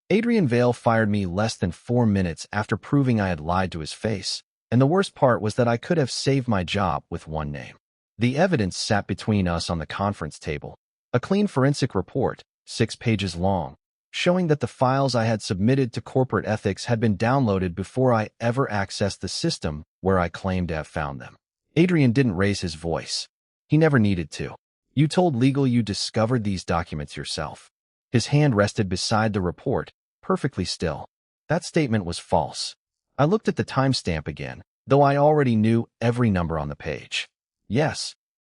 Adrian Vale fired me less than 4 minutes after proving I had lied to his face, and the worst part was that I could have saved my job with one name. The evidence sat between us on the conference table. A clean forensic report, 6 pages long, showing that the files I had submitted to corporate ethics had been downloaded before I ever accessed the system where I claimed to have found them. Adrian didn't raise his voice. He never needed to. You told legal you discovered these documents yourself. His hand rested beside the report, perfectly still. That statement was false. I looked at the timestamp again, though I already knew every number on the page. Yes.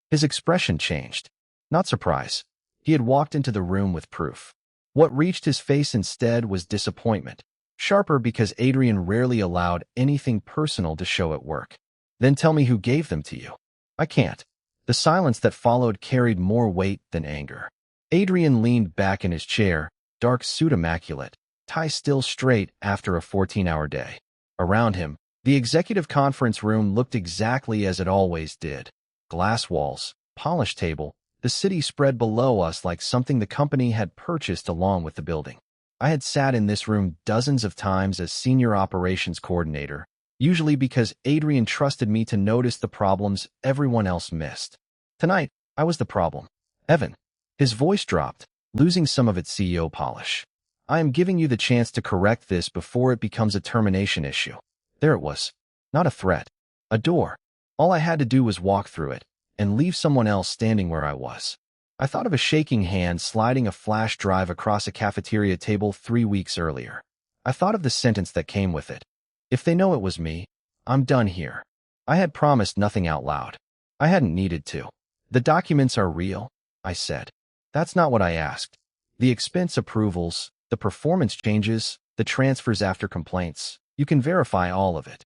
His expression changed. Not surprise. He had walked into the room with proof. What reached his face instead was disappointment, sharper because Adrian rarely allowed anything personal to show at work. Then tell me who gave them to you. I can't. The silence that followed carried more weight than anger. Adrian leaned back in his chair, dark suit immaculate, tie still straight after a 14-hour day. Around him, the executive conference room looked exactly as it always did. Glass walls, polished table, the city spread below us like something the company had purchased along with the building. I had sat in this room dozens of times as senior operations coordinator, usually because Adrian trusted me to notice the problems everyone else missed. Tonight, I was the problem. Evan. His voice dropped, losing some of its CEO polish. I am giving you the chance to correct this before it becomes a termination issue. There it was. Not a threat. A door. All I had to do was walk through it and leave someone else standing where I was. I thought of a shaking hand sliding a flash drive across a cafeteria table 3 weeks earlier. I thought of the sentence that came with it. If they know it was me, I'm done here. I had promised nothing out loud. I hadn't needed to. The documents are real, I said. That's not what I asked. The expense approvals, the performance changes, the transfers after complaints, you can verify all of it.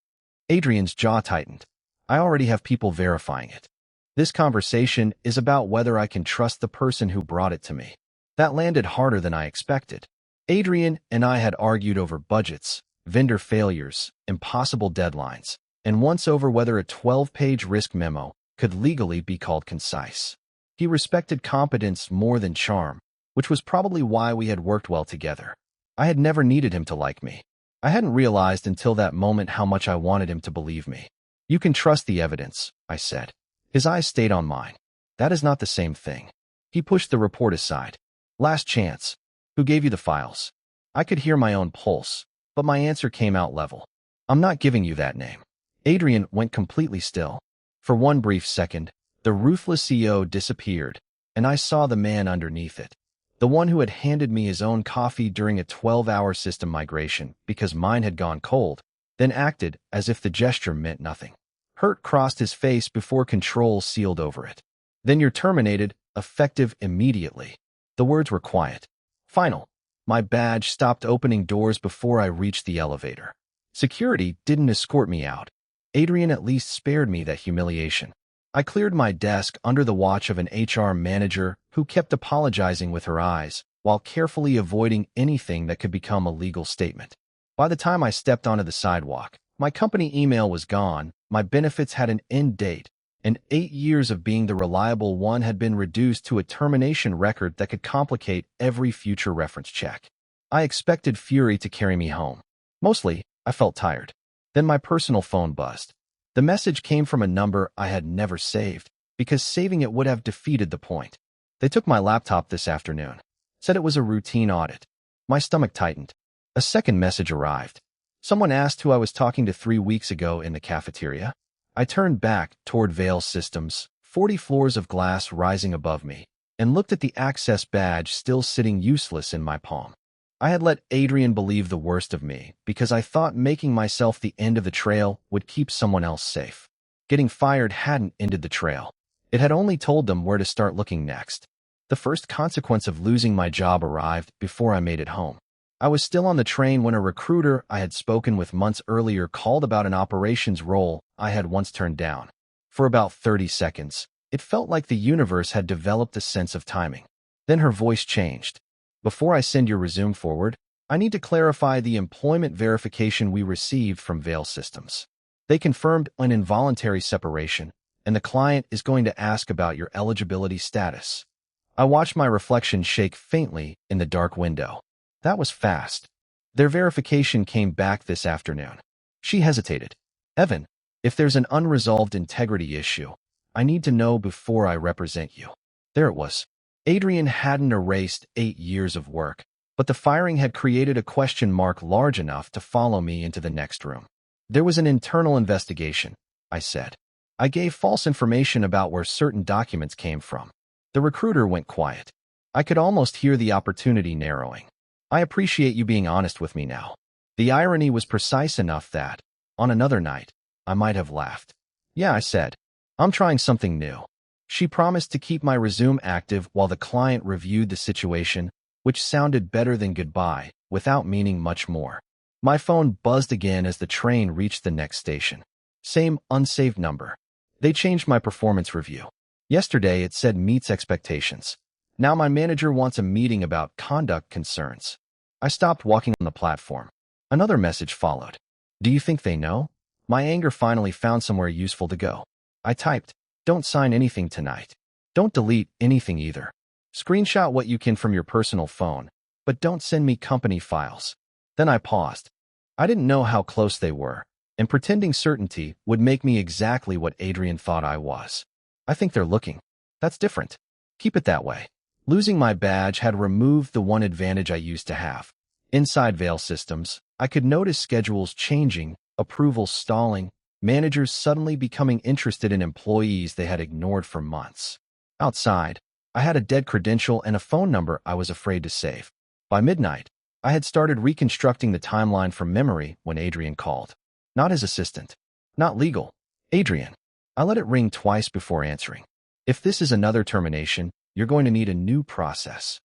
Adrian's jaw tightened. I already have people verifying it. This conversation is about whether I can trust the person who brought it to me. That landed harder than I expected. Adrian and I had argued over budgets, vendor failures, impossible deadlines, and once over whether a 12-page risk memo could legally be called concise. He respected competence more than charm, which was probably why we had worked well together. I had never needed him to like me. I hadn't realized until that moment how much I wanted him to believe me. You can trust the evidence, I said. His eyes stayed on mine. That is not the same thing. He pushed the report aside. Last chance. Who gave you the files? I could hear my own pulse, but my answer came out level. I'm not giving you that name. Adrian went completely still. For one brief second, the Ruthless CEO disappeared, and I saw the man underneath it. The one who had handed me his own coffee during a 12-hour system migration because mine had gone cold, then acted as if the gesture meant nothing. Hurt crossed his face before control sealed over it. Then you're terminated, effective immediately. The words were quiet. Final. My badge stopped opening doors before I reached the elevator. Security didn't escort me out. Adrian at least spared me that humiliation. I cleared my desk under the watch of an HR manager who kept apologizing with her eyes while carefully avoiding anything that could become a legal statement. By the time I stepped onto the sidewalk, my company email was gone, my benefits had an end date, and 8 years of being the reliable one had been reduced to a termination record that could complicate every future reference check. I expected fury to carry me home. Mostly, I felt tired. Then my personal phone buzzed. The message came from a number I had never saved, because saving it would have defeated the point. They took my laptop this afternoon. Said it was a routine audit. My stomach tightened. A second message arrived. Someone asked who I was talking to 3 weeks ago in the cafeteria. I turned back toward Vale Systems, 40 floors of glass rising above me, and looked at the access badge still sitting useless in my palm. I had let Adrian believe the worst of me because I thought making myself the end of the trail would keep someone else safe. Getting fired hadn't ended the trail. It had only told them where to start looking next. The first consequence of losing my job arrived before I made it home. I was still on the train when a recruiter I had spoken with months earlier called about an operations role I had once turned down. For about 30 seconds, it felt like the universe had developed a sense of timing. Then her voice changed. Before I send your resume forward, I need to clarify the employment verification we received from Vale Systems. They confirmed an involuntary separation, and the client is going to ask about your eligibility status. I watched my reflection shake faintly in the dark window. That was fast. Their verification came back this afternoon. She hesitated. Evan, if there's an unresolved integrity issue, I need to know before I represent you. There it was. Adrian hadn't erased 8 years of work, but the firing had created a question mark large enough to follow me into the next room. There was an internal investigation, I said. I gave false information about where certain documents came from. The recruiter went quiet. I could almost hear the opportunity narrowing. I appreciate you being honest with me now. The irony was precise enough that, on another night, I might have laughed. Yeah, I said. I'm trying something new. She promised to keep my resume active while the client reviewed the situation, which sounded better than goodbye, without meaning much more. My phone buzzed again as the train reached the next station. Same unsaved number. They changed my performance review. Yesterday it said meets expectations. Now my manager wants a meeting about conduct concerns. I stopped walking on the platform. Another message followed. Do you think they know? My anger finally found somewhere useful to go. I typed, don't sign anything tonight. Don't delete anything either. Screenshot what you can from your personal phone, but don't send me company files. Then I paused. I didn't know how close they were, and pretending certainty would make me exactly what Adrian thought I was. I think they're looking. That's different. Keep it that way. Losing my badge had removed the one advantage I used to have. Inside Vale systems, I could notice schedules changing, approvals stalling, managers suddenly becoming interested in employees they had ignored for months. Outside, I had a dead credential and a phone number I was afraid to save. By midnight, I had started reconstructing the timeline from memory when Adrian called. Not his assistant. Not legal. Adrian. I let it ring twice before answering. If this is another termination, you're going to need a new process.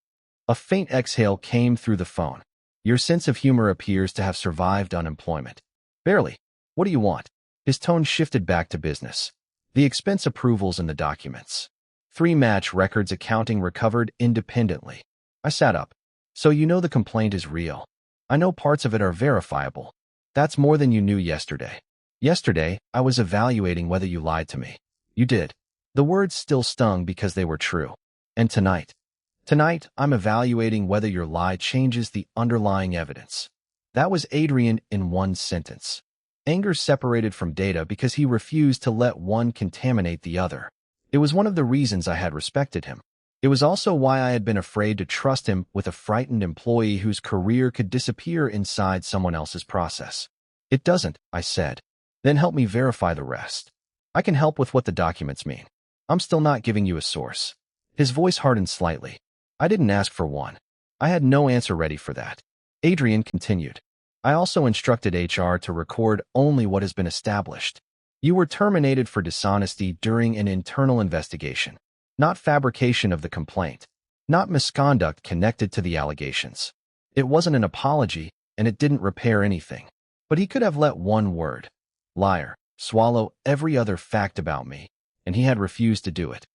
A faint exhale came through the phone. Your sense of humor appears to have survived unemployment. Barely. What do you want? His tone shifted back to business. The expense approvals in the documents. 3 match records accounting recovered independently. I sat up. So you know the complaint is real. I know parts of it are verifiable. That's more than you knew yesterday. Yesterday, I was evaluating whether you lied to me. You did. The words still stung because they were true. And tonight? Tonight, I'm evaluating whether your lie changes the underlying evidence. That was Adrian in one sentence. Anger separated from data because he refused to let one contaminate the other. It was one of the reasons I had respected him. It was also why I had been afraid to trust him with a frightened employee whose career could disappear inside someone else's process. It doesn't, I said. Then help me verify the rest. I can help with what the documents mean. I'm still not giving you a source. His voice hardened slightly. I didn't ask for one. I had no answer ready for that. Adrian continued. I also instructed HR to record only what has been established. You were terminated for dishonesty during an internal investigation, not fabrication of the complaint, not misconduct connected to the allegations. It wasn't an apology, and it didn't repair anything. But he could have let one word, liar, swallow every other fact about me, and he had refused to do it.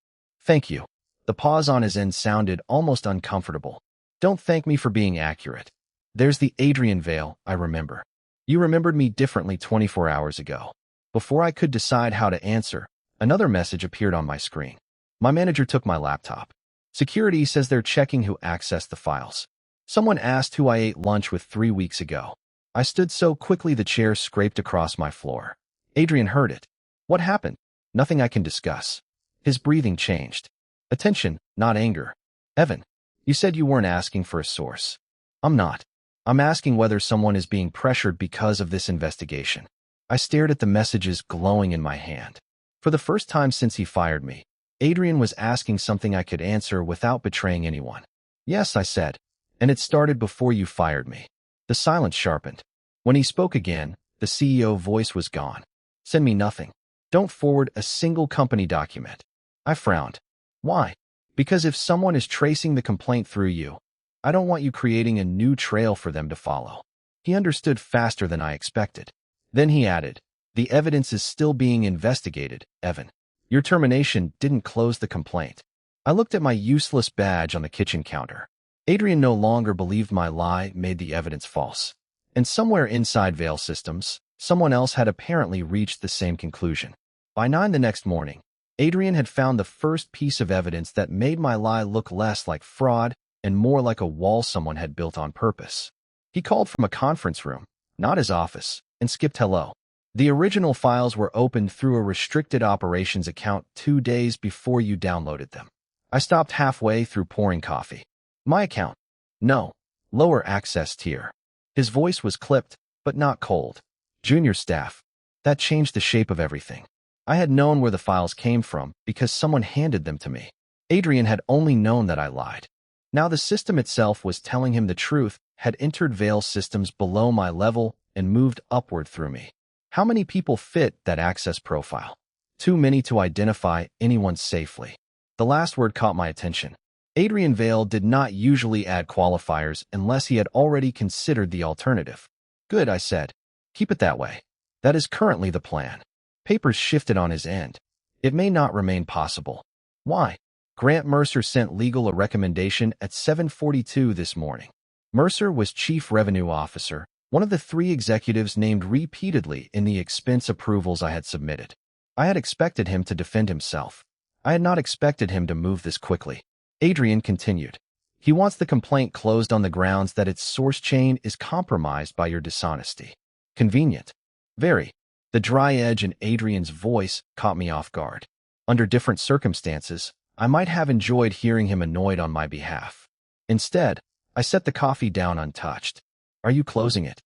Thank you. The pause on his end sounded almost uncomfortable. Don't thank me for being accurate. There's the Adrian Vale I remember. You remembered me differently 24 hours ago. Before I could decide how to answer, another message appeared on my screen. My manager took my laptop. Security says they're checking who accessed the files. Someone asked who I ate lunch with 3 weeks ago. I stood so quickly the chair scraped across my floor. Adrian heard it. What happened? Nothing I can discuss. His breathing changed. Attention, not anger. Evan, you said you weren't asking for a source. I'm not. I'm asking whether someone is being pressured because of this investigation. I stared at the messages glowing in my hand. For the first time since he fired me, Adrian was asking something I could answer without betraying anyone. Yes, I said. And it started before you fired me. The silence sharpened. When he spoke again, the CEO voice was gone. Send me nothing. Don't forward a single company document. I frowned. Why? Because if someone is tracing the complaint through you, I don't want you creating a new trail for them to follow. He understood faster than I expected. Then he added, the evidence is still being investigated, Evan. Your termination didn't close the complaint. I looked at my useless badge on the kitchen counter. Adrian no longer believed my lie made the evidence false. And somewhere inside Vale Systems, someone else had apparently reached the same conclusion. By 9 the next morning, Adrian had found the first piece of evidence that made my lie look less like fraud and more like a wall someone had built on purpose. He called from a conference room, not his office, and skipped hello. The original files were opened through a restricted operations account 2 days before you downloaded them. I stopped halfway through pouring coffee. My account. No. Lower access tier. His voice was clipped, but not cold. Junior staff. That changed the shape of everything. I had known where the files came from because someone handed them to me. Adrian had only known that I lied. Now the system itself was telling him the truth, had entered Vale's systems below my level and moved upward through me. How many people fit that access profile? Too many to identify anyone safely. The last word caught my attention. Adrian Vale did not usually add qualifiers unless he had already considered the alternative. Good, I said. Keep it that way. That is currently the plan. Papers shifted on his end. It may not remain possible. Why? Grant Mercer sent legal a recommendation at 7:42 this morning. Mercer was Chief Revenue Officer, one of the 3 executives named repeatedly in the expense approvals I had submitted. I had expected him to defend himself. I had not expected him to move this quickly. Adrian continued. He wants the complaint closed on the grounds that its source chain is compromised by your dishonesty. Convenient. Very. The dry edge in Adrian's voice caught me off guard. Under different circumstances, I might have enjoyed hearing him annoyed on my behalf. Instead, I set the coffee down untouched. Are you closing it?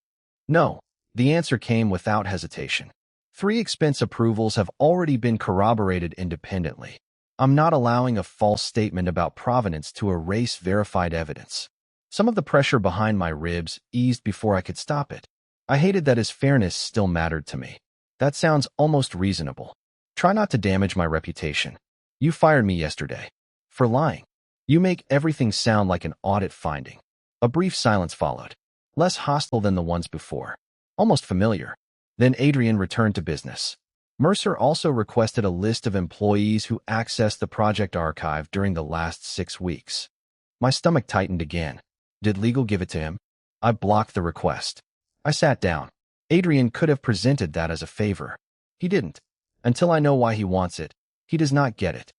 No. The answer came without hesitation. 3 expense approvals have already been corroborated independently. I'm not allowing a false statement about provenance to erase verified evidence. Some of the pressure behind my ribs eased before I could stop it. I hated that his fairness still mattered to me. That sounds almost reasonable. Try not to damage my reputation. You fired me yesterday. For lying. You make everything sound like an audit finding. A brief silence followed. Less hostile than the ones before. Almost familiar. Then Adrian returned to business. Mercer also requested a list of employees who accessed the project archive during the last 6 weeks. My stomach tightened again. Did legal give it to him? I blocked the request. I sat down. Adrian could have presented that as a favor. He didn't. Until I know why he wants it, he does not get it.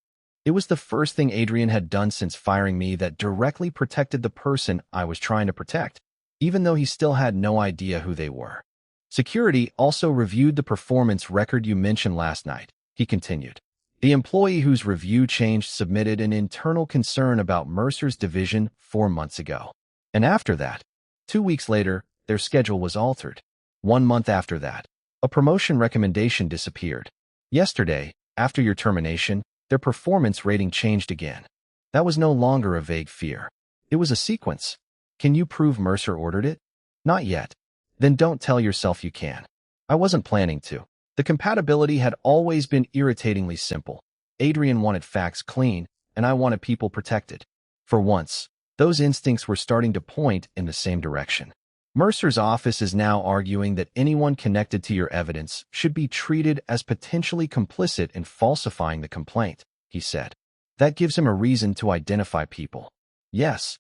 It was the first thing Adrian had done since firing me that directly protected the person I was trying to protect, even though he still had no idea who they were. Security also reviewed the performance record you mentioned last night, he continued. The employee whose review changed submitted an internal concern about Mercer's division 4 months ago. And after that, 2 weeks later, their schedule was altered. 1 month after that, a promotion recommendation disappeared. Yesterday, after your termination, their performance rating changed again. That was no longer a vague fear. It was a sequence. Can you prove Mercer ordered it? Not yet. Then don't tell yourself you can. I wasn't planning to. The compatibility had always been irritatingly simple. Adrian wanted facts clean, and I wanted people protected. For once, those instincts were starting to point in the same direction. Mercer's office is now arguing that anyone connected to your evidence should be treated as potentially complicit in falsifying the complaint, he said. That gives him a reason to identify people. Yes.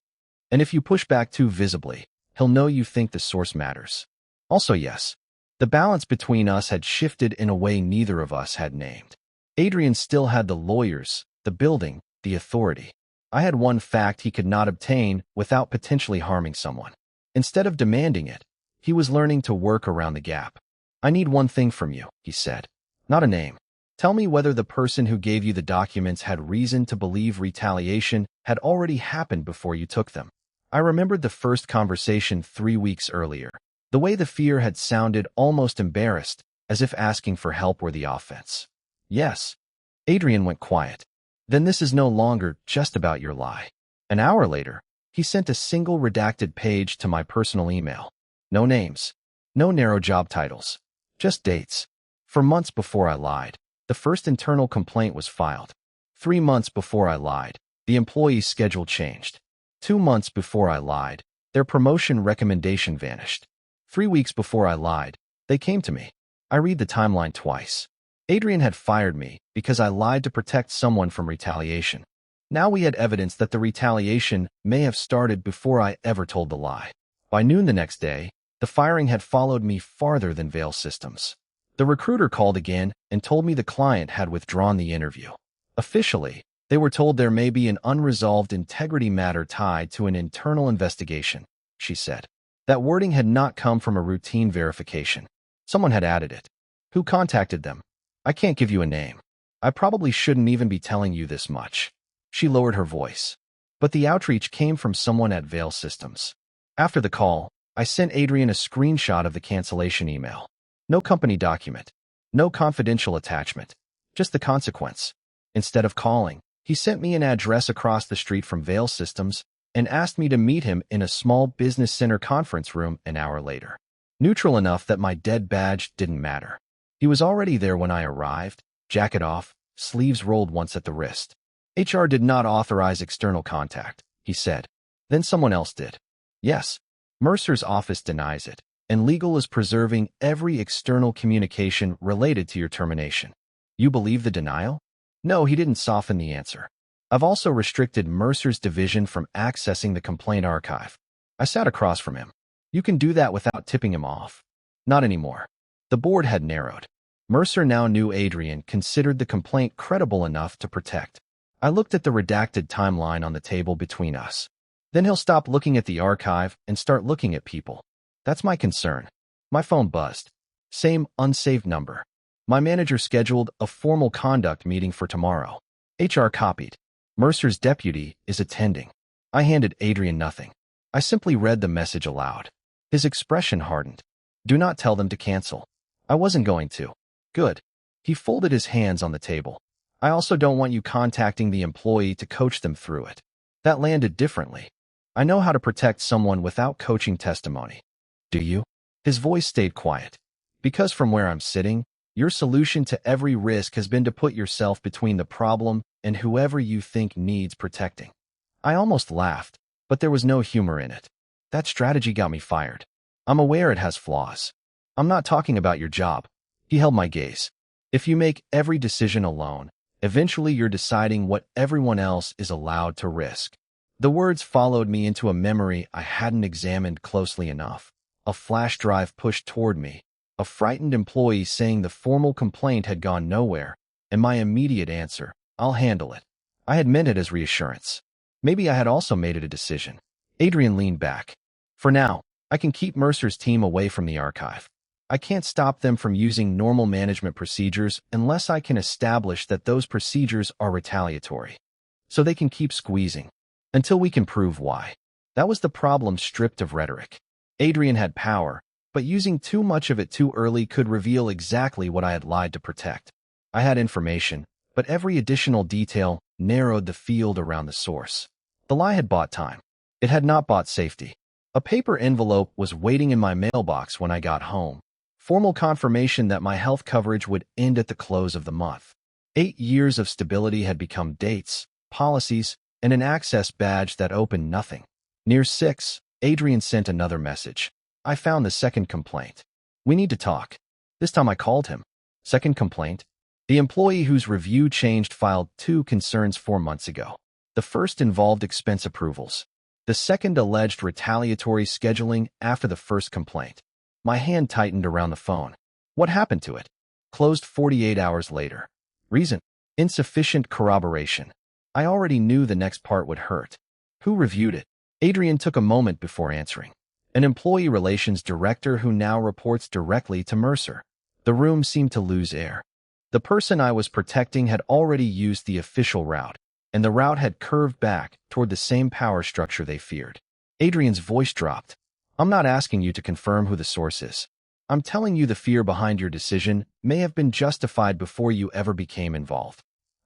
And if you push back too visibly, he'll know you think the source matters. Also yes. The balance between us had shifted in a way neither of us had named. Adrian still had the lawyers, the building, the authority. I had one fact he could not obtain without potentially harming someone. Instead of demanding it, he was learning to work around the gap. I need one thing from you, he said. Not a name. Tell me whether the person who gave you the documents had reason to believe retaliation had already happened before you took them. I remembered the first conversation 3 weeks earlier. The way the fear had sounded almost embarrassed, as if asking for help were the offense. Yes. Adrian went quiet. Then this is no longer just about your lie. An hour later, he sent a single redacted page to my personal email. No names. No narrow job titles. Just dates. For months before I lied, the first internal complaint was filed. 3 months before I lied, the employee's schedule changed. 2 months before I lied, their promotion recommendation vanished. 3 weeks before I lied, they came to me. I read the timeline twice. Adrian had fired me because I lied to protect someone from retaliation. Now we had evidence that the retaliation may have started before I ever told the lie. By noon the next day, the firing had followed me farther than Vale Systems. The recruiter called again and told me the client had withdrawn the interview. Officially, they were told there may be an unresolved integrity matter tied to an internal investigation, she said. That wording had not come from a routine verification. Someone had added it. Who contacted them? I can't give you a name. I probably shouldn't even be telling you this much. She lowered her voice. But the outreach came from someone at Vale Systems. After the call, I sent Adrian a screenshot of the cancellation email. No company document. No confidential attachment. Just the consequence. Instead of calling, he sent me an address across the street from Vale Systems and asked me to meet him in a small business center conference room an hour later. Neutral enough that my dead badge didn't matter. He was already there when I arrived, jacket off, sleeves rolled once at the wrist. HR did not authorize external contact, he said. Then someone else did. Yes, Mercer's office denies it, and legal is preserving every external communication related to your termination. You believe the denial? No, he didn't soften the answer. I've also restricted Mercer's division from accessing the complaint archive. I sat across from him. You can do that without tipping him off. Not anymore. The board had narrowed. Mercer now knew Adrian considered the complaint credible enough to protect. I looked at the redacted timeline on the table between us. Then he'll stop looking at the archive and start looking at people. That's my concern. My phone buzzed. Same unsaved number. My manager scheduled a formal conduct meeting for tomorrow. HR copied. Mercer's deputy is attending. I handed Adrian nothing. I simply read the message aloud. His expression hardened. Do not tell them to cancel. I wasn't going to. Good. He folded his hands on the table. I also don't want you contacting the employee to coach them through it. That landed differently. I know how to protect someone without coaching testimony. Do you? His voice stayed quiet. Because from where I'm sitting, your solution to every risk has been to put yourself between the problem and whoever you think needs protecting. I almost laughed, but there was no humor in it. That strategy got me fired. I'm aware it has flaws. I'm not talking about your job. He held my gaze. If you make every decision alone, eventually you're deciding what everyone else is allowed to risk. The words followed me into a memory I hadn't examined closely enough. A flash drive pushed toward me, a frightened employee saying the formal complaint had gone nowhere, and my immediate answer, I'll handle it. I had meant it as reassurance. Maybe I had also made it a decision. Adrian leaned back. For now, I can keep Mercer's team away from the archive. I can't stop them from using normal management procedures unless I can establish that those procedures are retaliatory. So they can keep squeezing. Until we can prove why. That was the problem stripped of rhetoric. Adrian had power, but using too much of it too early could reveal exactly what I had lied to protect. I had information, but every additional detail narrowed the field around the source. The lie had bought time. It had not bought safety. A paper envelope was waiting in my mailbox when I got home. Formal confirmation that my health coverage would end at the close of the month. 8 years of stability had become dates, policies, and an access badge that opened nothing. Near 6, Adrian sent another message. I found the second complaint. We need to talk. This time I called him. Second complaint? The employee whose review changed filed 2 concerns 4 months ago. The first involved expense approvals. The second alleged retaliatory scheduling after the first complaint. My hand tightened around the phone. What happened to it? Closed 48 hours later. Reason? Insufficient corroboration. I already knew the next part would hurt. Who reviewed it? Adrian took a moment before answering. An employee relations director who now reports directly to Mercer. The room seemed to lose air. The person I was protecting had already used the official route, and the route had curved back toward the same power structure they feared. Adrian's voice dropped. I'm not asking you to confirm who the source is. I'm telling you the fear behind your decision may have been justified before you ever became involved.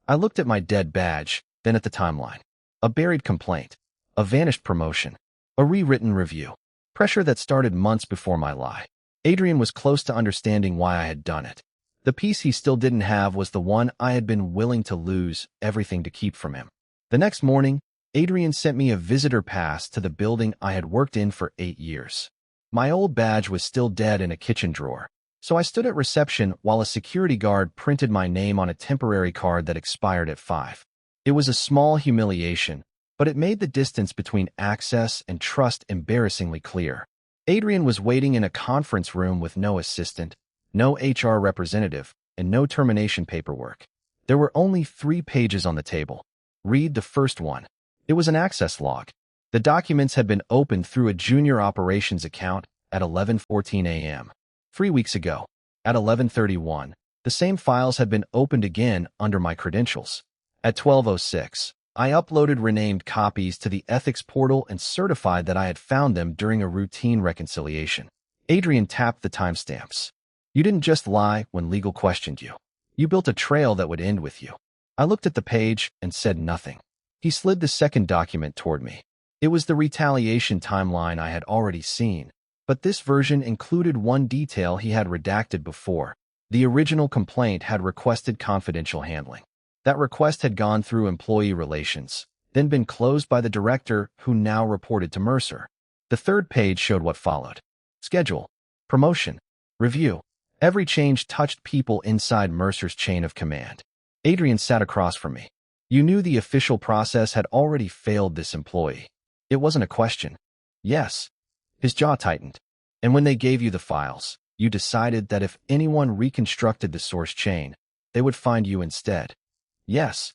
I looked at my dead badge, then at the timeline. A buried complaint. A vanished promotion. A rewritten review. Pressure that started months before my lie. Adrian was close to understanding why I had done it. The piece he still didn't have was the one I had been willing to lose everything to keep from him. The next morning, Adrian sent me a visitor pass to the building I had worked in for 8 years. My old badge was still dead in a kitchen drawer, so I stood at reception while a security guard printed my name on a temporary card that expired at 5. It was a small humiliation, but it made the distance between access and trust embarrassingly clear. Adrian was waiting in a conference room with no assistant, no HR representative, and no termination paperwork. There were only 3 pages on the table. Read the first one. It was an access log. The documents had been opened through a junior operations account at 11:14 a.m. 3 weeks ago. At 11:31, the same files had been opened again under my credentials. At 12:06, I uploaded renamed copies to the ethics portal and certified that I had found them during a routine reconciliation. Adrian tapped the timestamps. You didn't just lie when legal questioned you. You built a trail that would end with you. I looked at the page and said nothing. He slid the second document toward me. It was the retaliation timeline I had already seen, but this version included one detail he had redacted before. The original complaint had requested confidential handling. That request had gone through employee relations, then been closed by the director who now reported to Mercer. The third page showed what followed. Schedule, promotion, review. Every change touched people inside Mercer's chain of command. Adrian sat across from me. You knew the official process had already failed this employee. It wasn't a question. Yes. His jaw tightened. And when they gave you the files, you decided that if anyone reconstructed the source chain, they would find you instead. Yes.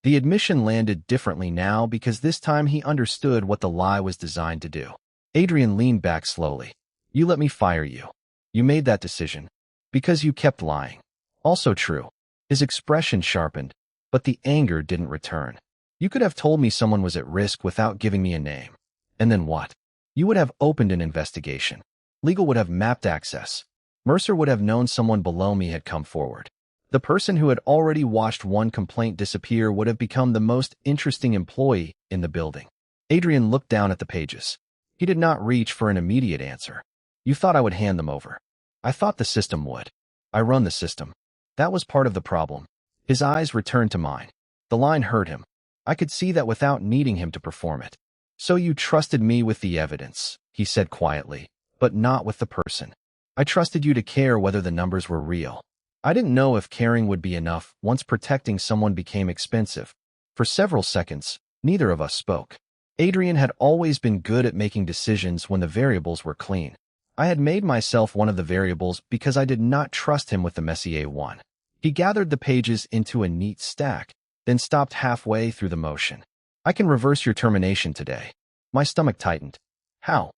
The admission landed differently now because this time he understood what the lie was designed to do. Adrian leaned back slowly. You let me fire you. You made that decision. Because you kept lying. Also true. His expression sharpened, but the anger didn't return. You could have told me someone was at risk without giving me a name. And then what? You would have opened an investigation. Legal would have mapped access. Mercer would have known someone below me had come forward. The person who had already watched one complaint disappear would have become the most interesting employee in the building. Adrian looked down at the pages. He did not reach for an immediate answer. You thought I would hand them over. I thought the system would. I run the system. That was part of the problem. His eyes returned to mine. The line hurt him. I could see that without needing him to perform it. So you trusted me with the evidence, he said quietly, but not with the person. I trusted you to care whether the numbers were real. I didn't know if caring would be enough once protecting someone became expensive. For several seconds, neither of us spoke. Adrian had always been good at making decisions when the variables were clean. I had made myself one of the variables because I did not trust him with the messier one. He gathered the pages into a neat stack, then stopped halfway through the motion. I can reverse your termination today. My stomach tightened. How?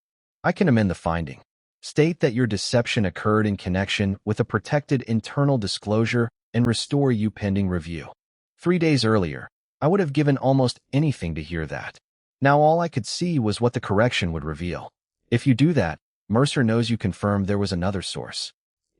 I can amend the finding. State that your deception occurred in connection with a protected internal disclosure and restore you pending review. 3 days earlier, I would have given almost anything to hear that. Now all I could see was what the correction would reveal. If you do that, Mercer knows you confirmed there was another source.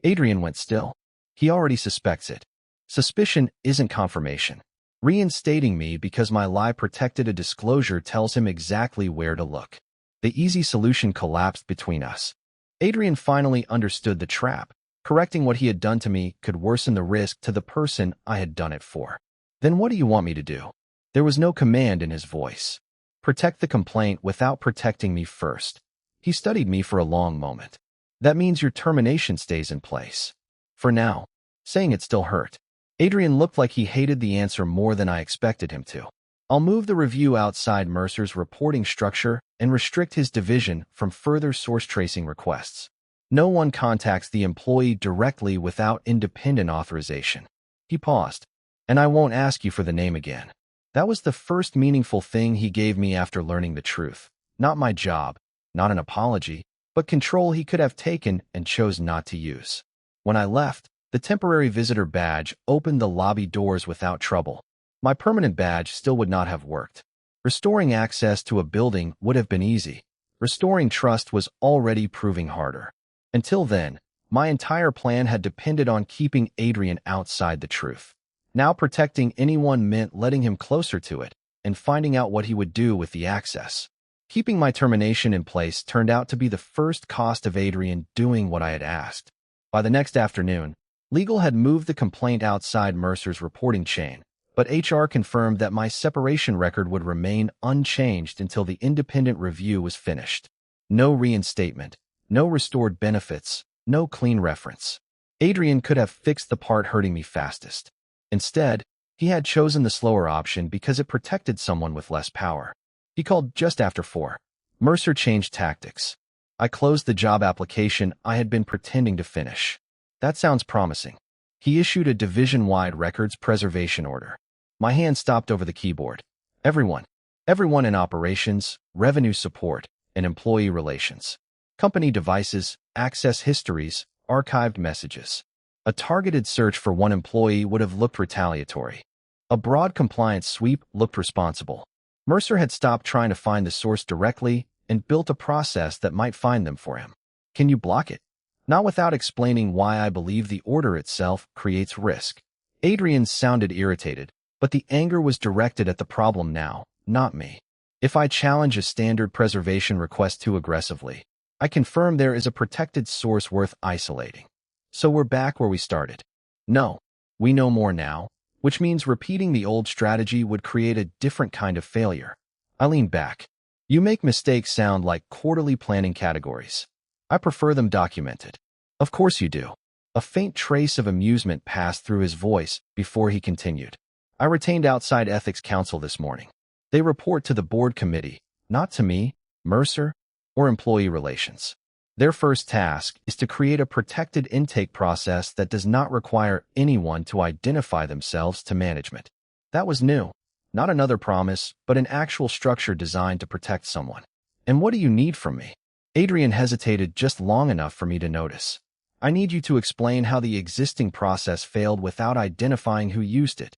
Adrian went still. He already suspects it. Suspicion isn't confirmation. Reinstating me because my lie protected a disclosure tells him exactly where to look. The easy solution collapsed between us. Adrian finally understood the trap. Correcting what he had done to me could worsen the risk to the person I had done it for. Then what do you want me to do? There was no command in his voice. Protect the complaint without protecting me first. He studied me for a long moment. That means your termination stays in place. For now. Saying it still hurt. Adrian looked like he hated the answer more than I expected him to. I'll move the review outside Mercer's reporting structure and restrict his division from further source tracing requests. No one contacts the employee directly without independent authorization. He paused. And I won't ask you for the name again. That was the first meaningful thing he gave me after learning the truth. Not my job, not an apology, but control he could have taken and chose not to use. When I left, the temporary visitor badge opened the lobby doors without trouble. My permanent badge still would not have worked. Restoring access to a building would have been easy. Restoring trust was already proving harder. Until then, my entire plan had depended on keeping Adrian outside the truth. Now protecting anyone meant letting him closer to it and finding out what he would do with the access. Keeping my termination in place turned out to be the first cost of Adrian doing what I had asked. By the next afternoon, legal had moved the complaint outside Mercer's reporting chain, but HR confirmed that my separation record would remain unchanged until the independent review was finished. No reinstatement, no restored benefits, no clean reference. Adrian could have fixed the part hurting me fastest. Instead, he had chosen the slower option because it protected someone with less power. He called just after 4. Mercer changed tactics. I closed the job application I had been pretending to finish. That sounds promising. He issued a division-wide records preservation order. My hand stopped over the keyboard. Everyone. Everyone in operations, revenue support, and employee relations. Company devices, access histories, archived messages. A targeted search for one employee would have looked retaliatory. A broad compliance sweep looked responsible. Mercer had stopped trying to find the source directly and built a process that might find them for him. Can you block it? Not without explaining why I believe the order itself creates risk. Adrian sounded irritated, but the anger was directed at the problem now, not me. If I challenge a standard preservation request too aggressively, I confirm there is a protected source worth isolating. So we're back where we started. No, we know more now, which means repeating the old strategy would create a different kind of failure. I leaned back. You make mistakes sound like quarterly planning categories. I prefer them documented. Of course you do. A faint trace of amusement passed through his voice before he continued. I retained outside ethics counsel this morning. They report to the board committee, not to me, Mercer, or employee relations. Their first task is to create a protected intake process that does not require anyone to identify themselves to management. That was new. Not another promise, but an actual structure designed to protect someone. And what do you need from me? Adrian hesitated just long enough for me to notice. I need you to explain how the existing process failed without identifying who used it.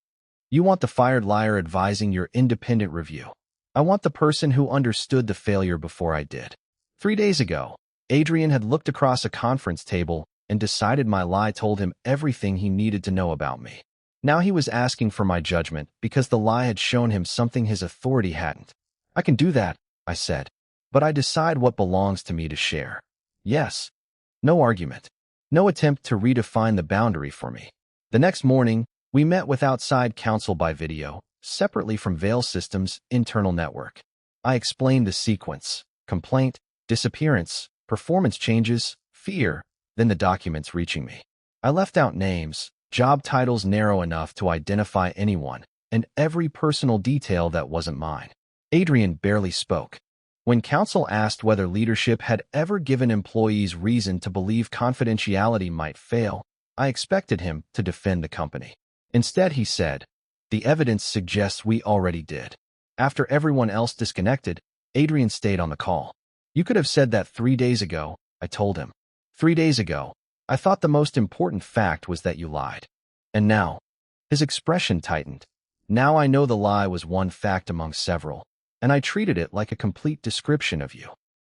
You want the fired liar advising your independent review. I want the person who understood the failure before I did. 3 days ago, Adrian had looked across a conference table and decided my lie told him everything he needed to know about me. Now he was asking for my judgment because the lie had shown him something his authority hadn't. I can do that, I said, but I decide what belongs to me to share. Yes. No argument. No attempt to redefine the boundary for me. The next morning, we met with outside counsel by video, separately from Vale Systems' internal network. I explained the sequence: complaint, disappearance, performance changes, fear, then the documents reaching me. I left out names, job titles narrow enough to identify anyone, and every personal detail that wasn't mine. Adrian barely spoke. When counsel asked whether leadership had ever given employees reason to believe confidentiality might fail, I expected him to defend the company. Instead, he said, "The evidence suggests we already did." After everyone else disconnected, Adrian stayed on the call. You could have said that 3 days ago, I told him. 3 days ago, I thought the most important fact was that you lied. And now, his expression tightened. Now I know the lie was one fact among several, and I treated it like a complete description of you.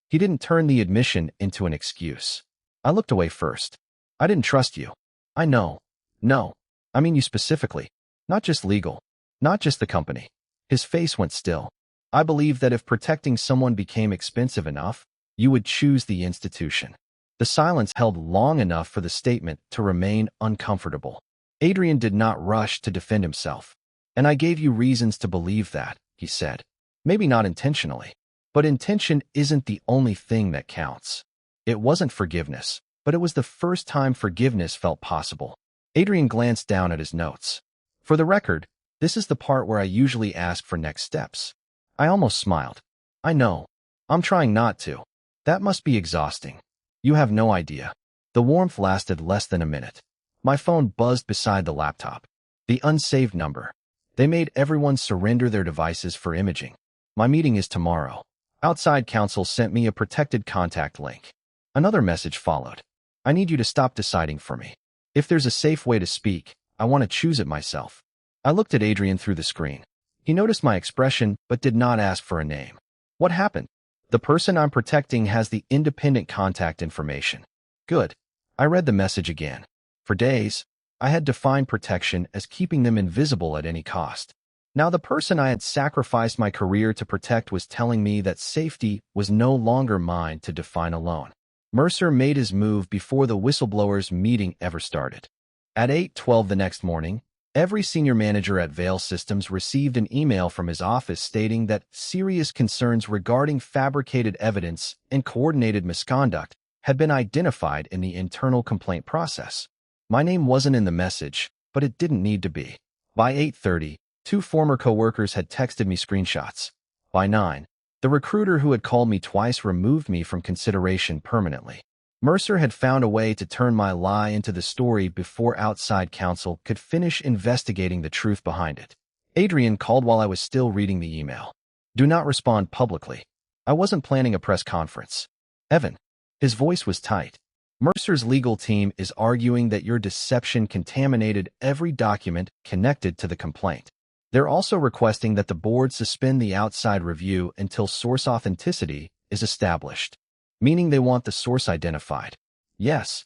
He didn't turn the admission into an excuse. I looked away first. I didn't trust you. I know. No, I mean you specifically. Not just legal. Not just the company. His face went still. I believe that if protecting someone became expensive enough, you would choose the institution. The silence held long enough for the statement to remain uncomfortable. Adrian did not rush to defend himself. And I gave you reasons to believe that, he said. Maybe not intentionally. But intention isn't the only thing that counts. It wasn't forgiveness, but it was the first time forgiveness felt possible. Adrian glanced down at his notes. For the record, this is the part where I usually ask for next steps. I almost smiled. I know. I'm trying not to. That must be exhausting. You have no idea. The warmth lasted less than a minute. My phone buzzed beside the laptop. The unsaved number. They made everyone surrender their devices for imaging. My meeting is tomorrow. Outside counsel sent me a protected contact link. Another message followed. I need you to stop deciding for me. If there's a safe way to speak, I want to choose it myself. I looked at Adrian through the screen. He noticed my expression, but did not ask for a name. What happened? The person I'm protecting has the independent contact information. Good. I read the message again. For days, I had defined protection as keeping them invisible at any cost. Now the person I had sacrificed my career to protect was telling me that safety was no longer mine to define alone. Mercer made his move before the whistleblowers' meeting ever started. At 8:12 the next morning, every senior manager at Vale Systems received an email from his office stating that serious concerns regarding fabricated evidence and coordinated misconduct had been identified in the internal complaint process. My name wasn't in the message, but it didn't need to be. By 8:30, 2 former coworkers had texted me screenshots. By 9, the recruiter who had called me twice removed me from consideration permanently. Mercer had found a way to turn my lie into the story before outside counsel could finish investigating the truth behind it. Adrian called while I was still reading the email. Do not respond publicly. I wasn't planning a press conference. Evan. His voice was tight. Mercer's legal team is arguing that your deception contaminated every document connected to the complaint. They're also requesting that the board suspend the outside review until source authenticity is established, meaning they want the source identified. Yes.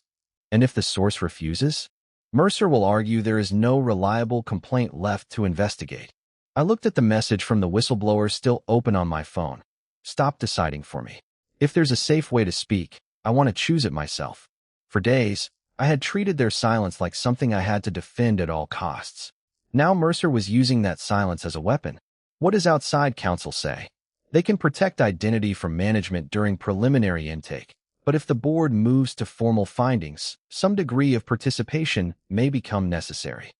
And if the source refuses? Mercer will argue there is no reliable complaint left to investigate. I looked at the message from the whistleblower still open on my phone. Stop deciding for me. If there's a safe way to speak, I want to choose it myself. For days, I had treated their silence like something I had to defend at all costs. Now Mercer was using that silence as a weapon. What does outside counsel say? They can protect identity from management during preliminary intake, but if the board moves to formal findings, some degree of participation may become necessary.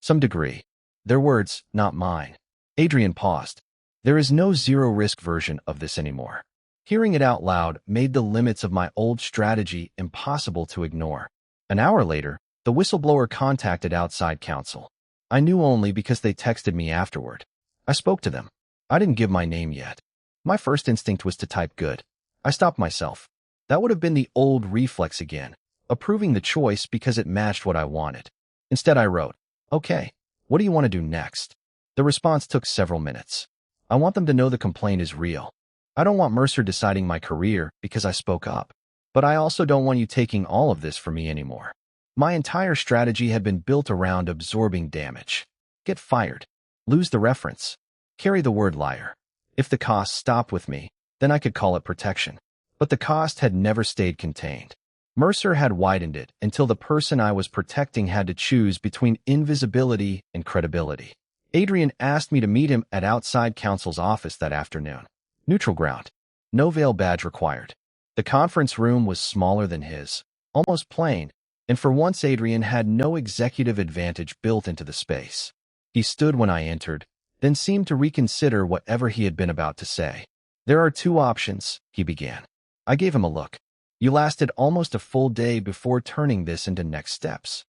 Some degree. Their words, not mine. Adrian paused. There is no zero-risk version of this anymore. Hearing it out loud made the limits of my old strategy impossible to ignore. An hour later, the whistleblower contacted outside counsel. I knew only because they texted me afterward. I spoke to them. I didn't give my name yet. My first instinct was to type good. I stopped myself. That would have been the old reflex again, approving the choice because it matched what I wanted. Instead, I wrote, "Okay, what do you want to do next?" The response took several minutes. I want them to know the complaint is real. I don't want Mercer deciding my career because I spoke up. But I also don't want you taking all of this from me anymore. My entire strategy had been built around absorbing damage. Get fired. Lose the reference. Carry the word liar. If the cost stopped with me, then I could call it protection. But the cost had never stayed contained. Mercer had widened it until the person I was protecting had to choose between invisibility and credibility. Adrian asked me to meet him at outside counsel's office that afternoon. Neutral ground. No veil badge required. The conference room was smaller than his, almost plain, and for once Adrian had no executive advantage built into the space. He stood when I entered, then seemed to reconsider whatever he had been about to say. There are two options, he began. I gave him a look. You lasted almost a full day before turning this into next steps.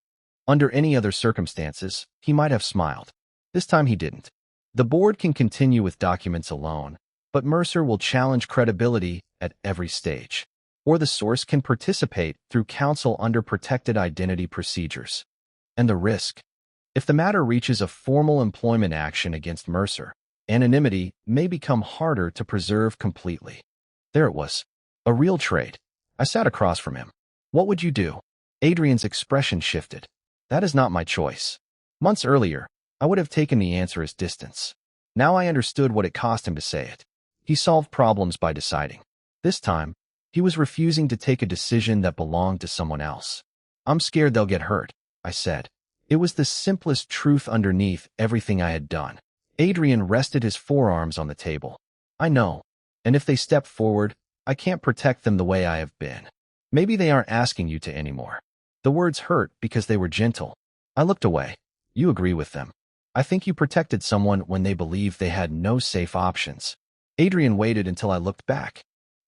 Under any other circumstances, he might have smiled. This time he didn't. The board can continue with documents alone, but Mercer will challenge credibility at every stage. Or the source can participate through counsel under protected identity procedures. And the risk. If the matter reaches a formal employment action against Mercer, anonymity may become harder to preserve completely. There it was. A real trade. I sat across from him. What would you do? Adrian's expression shifted. That is not my choice. Months earlier, I would have taken the answer as distance. Now I understood what it cost him to say it. He solved problems by deciding. This time, he was refusing to take a decision that belonged to someone else. I'm scared they'll get hurt, I said. It was the simplest truth underneath everything I had done. Adrian rested his forearms on the table. I know. And if they step forward, I can't protect them the way I have been. Maybe they aren't asking you to anymore. The words hurt because they were gentle. I looked away. You agree with them. I think you protected someone when they believed they had no safe options. Adrian waited until I looked back.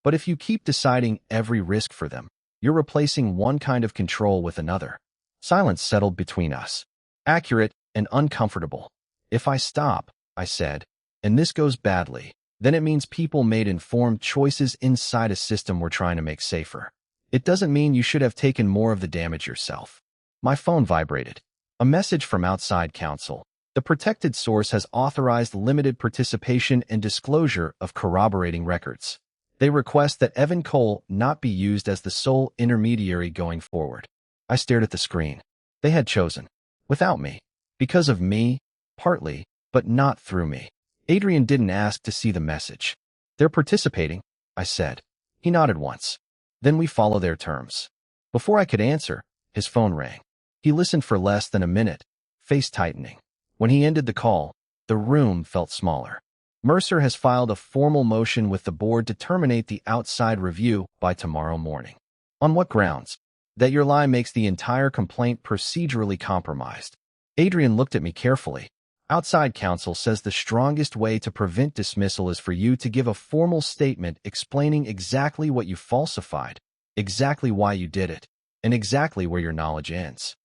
But if you keep deciding every risk for them, you're replacing one kind of control with another. Silence settled between us. Accurate and uncomfortable. If I stop, I said, and this goes badly, then it means people made informed choices inside a system we're trying to make safer. It doesn't mean you should have taken more of the damage yourself. My phone vibrated. A message from outside counsel. The protected source has authorized limited participation and disclosure of corroborating records. They request that Evan Cole not be used as the sole intermediary going forward. I stared at the screen. They had chosen. Without me. Because of me, partly, but not through me. Adrian didn't ask to see the message. They're participating, I said. He nodded once. Then we follow their terms. Before I could answer, his phone rang. He listened for less than a minute, face tightening. When he ended the call, the room felt smaller. Mercer has filed a formal motion with the board to terminate the outside review by tomorrow morning. On what grounds? That your lie makes the entire complaint procedurally compromised. Adrian looked at me carefully. Outside counsel says the strongest way to prevent dismissal is for you to give a formal statement explaining exactly what you falsified, exactly why you did it, and exactly where your knowledge ends.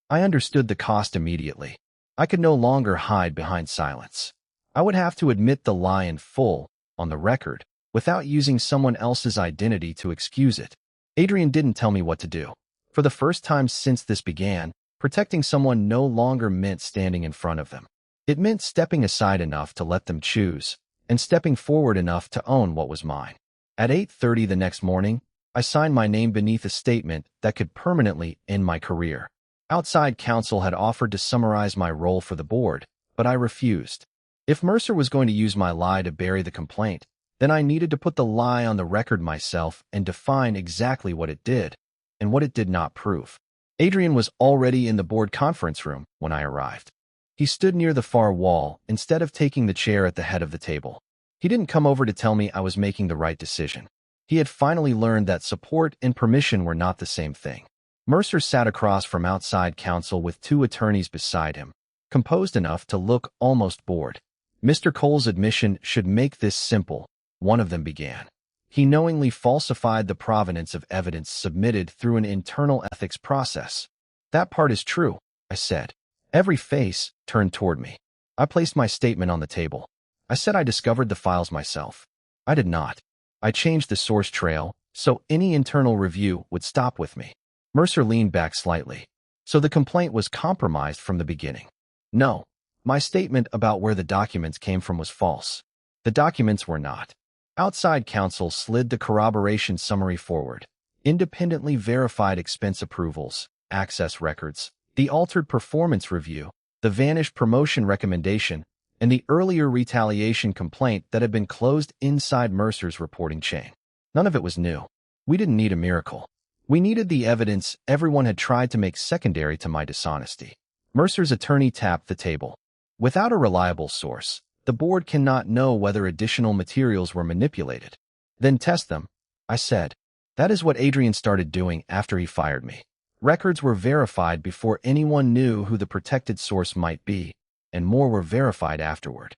I understood the cost immediately. I could no longer hide behind silence. I would have to admit the lie in full, on the record, without using someone else's identity to excuse it. Adrian didn't tell me what to do. For the first time since this began, protecting someone no longer meant standing in front of them. It meant stepping aside enough to let them choose, and stepping forward enough to own what was mine. At 8:30 the next morning, I signed my name beneath a statement that could permanently end my career. Outside counsel had offered to summarize my role for the board, but I refused. If Mercer was going to use my lie to bury the complaint, then I needed to put the lie on the record myself and define exactly what it did and what it did not prove. Adrian was already in the board conference room when I arrived. He stood near the far wall instead of taking the chair at the head of the table. He didn't come over to tell me I was making the right decision. He had finally learned that support and permission were not the same thing. Mercer sat across from outside counsel with two attorneys beside him, composed enough to look almost bored. Mr. Cole's admission should make this simple, one of them began. He knowingly falsified the provenance of evidence submitted through an internal ethics process. That part is true, I said. Every face turned toward me. I placed my statement on the table. I said I discovered the files myself. I did not. I changed the source trail, so any internal review would stop with me. Mercer leaned back slightly. So the complaint was compromised from the beginning. No, my statement about where the documents came from was false. The documents were not. Outside counsel slid the corroboration summary forward. Independently verified expense approvals, access records, the altered performance review, the vanished promotion recommendation, and the earlier retaliation complaint that had been closed inside Mercer's reporting chain. None of it was new. We didn't need a miracle. We needed the evidence everyone had tried to make secondary to my dishonesty. Mercer's attorney tapped the table. Without a reliable source, the board cannot know whether additional materials were manipulated. Then test them, I said. That is what Adrian started doing after he fired me. Records were verified before anyone knew who the protected source might be, and more were verified afterward.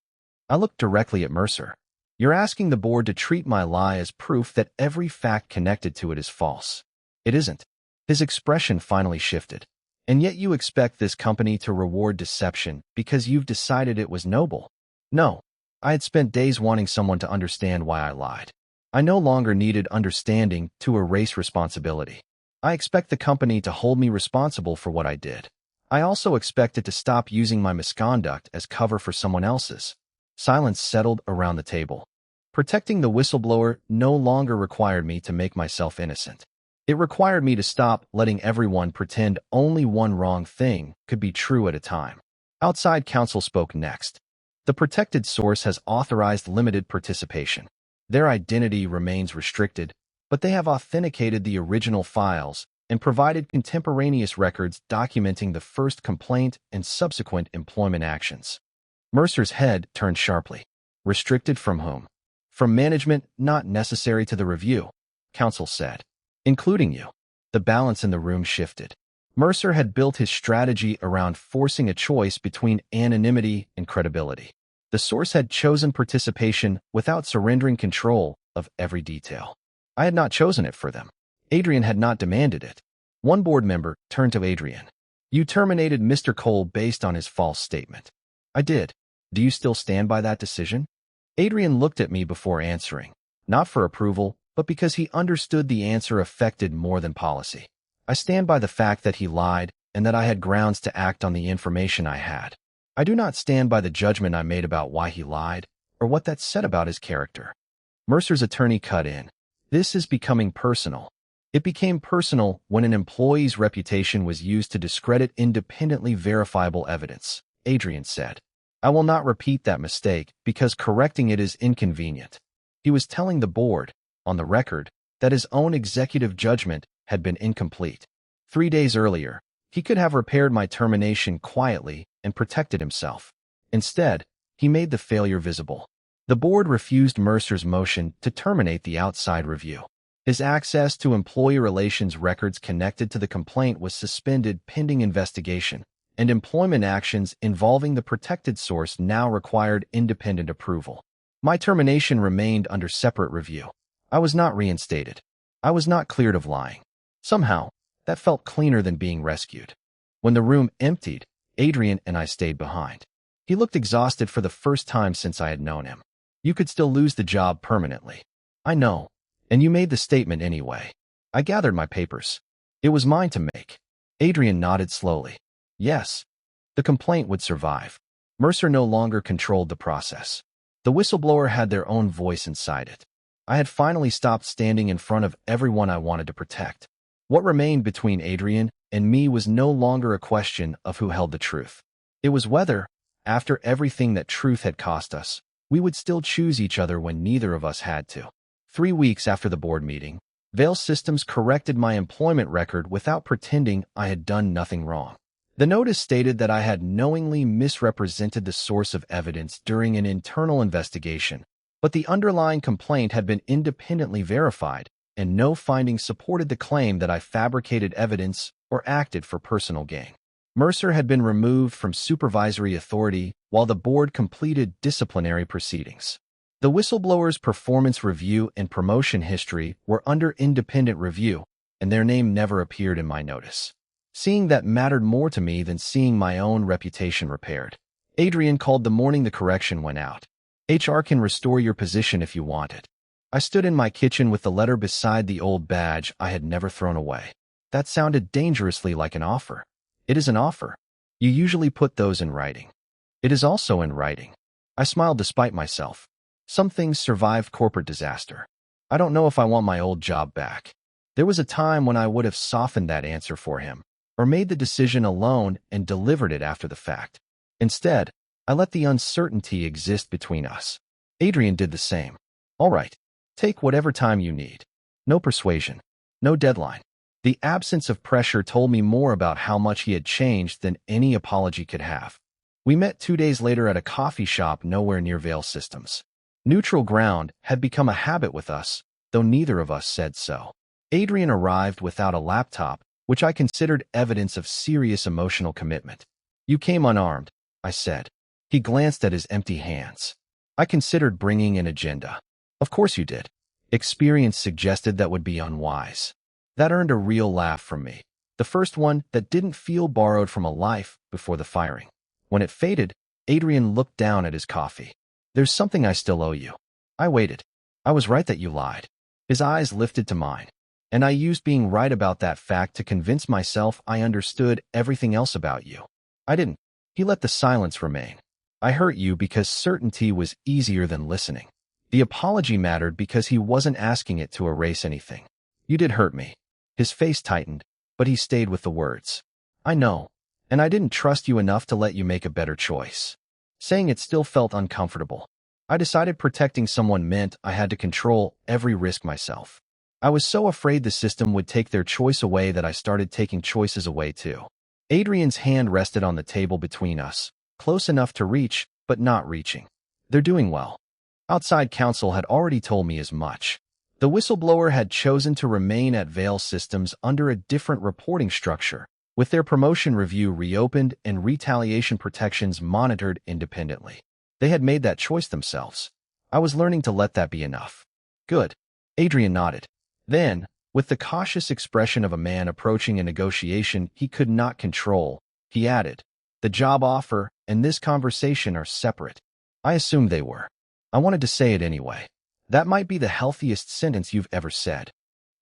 I looked directly at Mercer. You're asking the board to treat my lie as proof that every fact connected to it is false. It isn't. His expression finally shifted. And yet you expect this company to reward deception because you've decided it was noble. No, I had spent days wanting someone to understand why I lied. I no longer needed understanding to erase responsibility. I expect the company to hold me responsible for what I did. I also expect it to stop using my misconduct as cover for someone else's. Silence settled around the table. Protecting the whistleblower no longer required me to make myself innocent. It required me to stop letting everyone pretend only one wrong thing could be true at a time. Outside counsel spoke next. The protected source has authorized limited participation. Their identity remains restricted, but they have authenticated the original files and provided contemporaneous records documenting the first complaint and subsequent employment actions. Mercer's head turned sharply. Restricted from whom? From management not necessary to the review, counsel said. Including you. The balance in the room shifted. Mercer had built his strategy around forcing a choice between anonymity and credibility. The source had chosen participation without surrendering control of every detail. I had not chosen it for them. Adrian had not demanded it. One board member turned to Adrian. You terminated Mr. Cole based on his false statement. I did. Do you still stand by that decision? Adrian looked at me before answering, not for approval, but because he understood the answer affected more than policy. I stand by the fact that he lied and that I had grounds to act on the information I had. I do not stand by the judgment I made about why he lied or what that said about his character. Mercer's attorney cut in. This is becoming personal. It became personal when an employee's reputation was used to discredit independently verifiable evidence, Adrian said. I will not repeat that mistake because correcting it is inconvenient. He was telling the board, on the record, that his own executive judgment had been incomplete. 3 days earlier, he could have repaired my termination quietly and protected himself. Instead, he made the failure visible. The board refused Mercer's motion to terminate the outside review. His access to employee relations records connected to the complaint was suspended pending investigation, and employment actions involving the protected source now required independent approval. My termination remained under separate review. I was not reinstated. I was not cleared of lying. Somehow, that felt cleaner than being rescued. When the room emptied, Adrian and I stayed behind. He looked exhausted for the first time since I had known him. You could still lose the job permanently. I know. And you made the statement anyway. I gathered my papers. It was mine to make. Adrian nodded slowly. Yes. The complaint would survive. Mercer no longer controlled the process. The whistleblower had their own voice inside it. I had finally stopped standing in front of everyone I wanted to protect. What remained between Adrian and me was no longer a question of who held the truth. It was whether, after everything that truth had cost us, we would still choose each other when neither of us had to. 3 weeks after the board meeting, Vale Systems corrected my employment record without pretending I had done nothing wrong. The notice stated that I had knowingly misrepresented the source of evidence during an internal investigation, but the underlying complaint had been independently verified, and no findings supported the claim that I fabricated evidence or acted for personal gain. Mercer had been removed from supervisory authority while the board completed disciplinary proceedings. The whistleblower's performance review and promotion history were under independent review, and their name never appeared in my notice. Seeing that mattered more to me than seeing my own reputation repaired. Adrian called the morning the correction went out. HR can restore your position if you want it. I stood in my kitchen with the letter beside the old badge I had never thrown away. That sounded dangerously like an offer. It is an offer. You usually put those in writing. It is also in writing. I smiled despite myself. Some things survive corporate disaster. I don't know if I want my old job back. There was a time when I would have softened that answer for him, or made the decision alone and delivered it after the fact. Instead, I let the uncertainty exist between us. Adrian did the same. All right, take whatever time you need. No persuasion. No deadline. The absence of pressure told me more about how much he had changed than any apology could have. We met 2 days later at a coffee shop nowhere near Vale Systems. Neutral ground had become a habit with us, though neither of us said so. Adrian arrived without a laptop, which I considered evidence of serious emotional commitment. You came unarmed, I said. He glanced at his empty hands. I considered bringing an agenda. Of course you did. Experience suggested that would be unwise. That earned a real laugh from me. The first one that didn't feel borrowed from a life before the firing. When it faded, Adrian looked down at his coffee. There's something I still owe you. I waited. I was right that you lied. His eyes lifted to mine. And I used being right about that fact to convince myself I understood everything else about you. I didn't. He let the silence remain. I hurt you because certainty was easier than listening. The apology mattered because he wasn't asking it to erase anything. You did hurt me. His face tightened, but he stayed with the words. I know, and I didn't trust you enough to let you make a better choice. Saying it still felt uncomfortable. I decided protecting someone meant I had to control every risk myself. I was so afraid the system would take their choice away that I started taking choices away too. Adrian's hand rested on the table between us, close enough to reach, but not reaching. They're doing well. Outside counsel had already told me as much. The whistleblower had chosen to remain at Vale Systems under a different reporting structure, with their promotion review reopened and retaliation protections monitored independently. They had made that choice themselves. I was learning to let that be enough. Good. Adrian nodded. Then, with the cautious expression of a man approaching a negotiation he could not control, he added, the job offer and this conversation are separate. I assumed they were. I wanted to say it anyway. That might be the healthiest sentence you've ever said.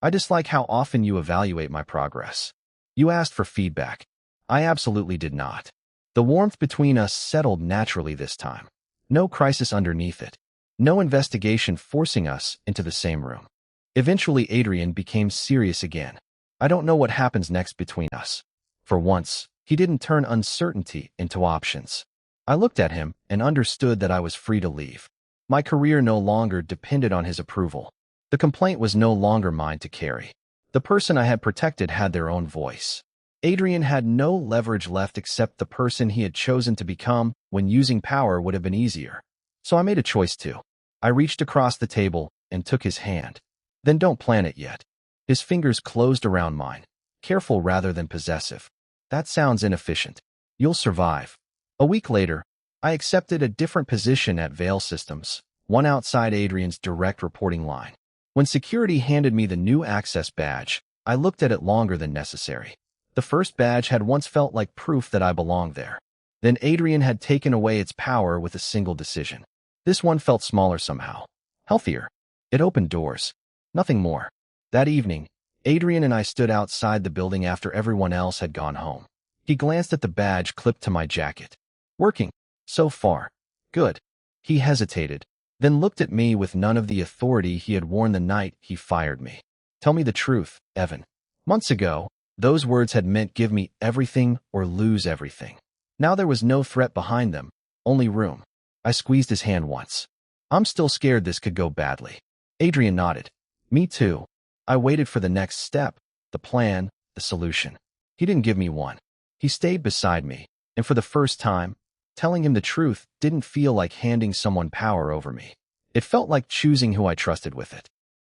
I dislike how often you evaluate my progress. You asked for feedback. I absolutely did not. The warmth between us settled naturally this time. No crisis underneath it. No investigation forcing us into the same room. Eventually, Adrian became serious again. I don't know what happens next between us. For once, he didn't turn uncertainty into options. I looked at him and understood that I was free to leave. My career no longer depended on his approval. The complaint was no longer mine to carry. The person I had protected had their own voice. Adrian had no leverage left except the person he had chosen to become when using power would have been easier. So I made a choice too. I reached across the table and took his hand. Then don't plan it yet. His fingers closed around mine, careful rather than possessive. That sounds inefficient. You'll survive. A week later, I accepted a different position at Vale Systems, one outside Adrian's direct reporting line. When security handed me the new access badge, I looked at it longer than necessary. The first badge had once felt like proof that I belonged there. Then Adrian had taken away its power with a single decision. This one felt smaller somehow. Healthier. It opened doors. Nothing more. That evening, Adrian and I stood outside the building after everyone else had gone home. He glanced at the badge clipped to my jacket. Working. So far. Good. He hesitated, then looked at me with none of the authority he had worn the night he fired me. Tell me the truth, Evan. Months ago, those words had meant give me everything or lose everything. Now there was no threat behind them, only room. I squeezed his hand once. I'm still scared this could go badly. Adrian nodded. Me too. I waited for the next step, the plan, the solution. He didn't give me one. He stayed beside me, and for the first time, telling him the truth didn't feel like handing someone power over me. It felt like choosing who I trusted with it.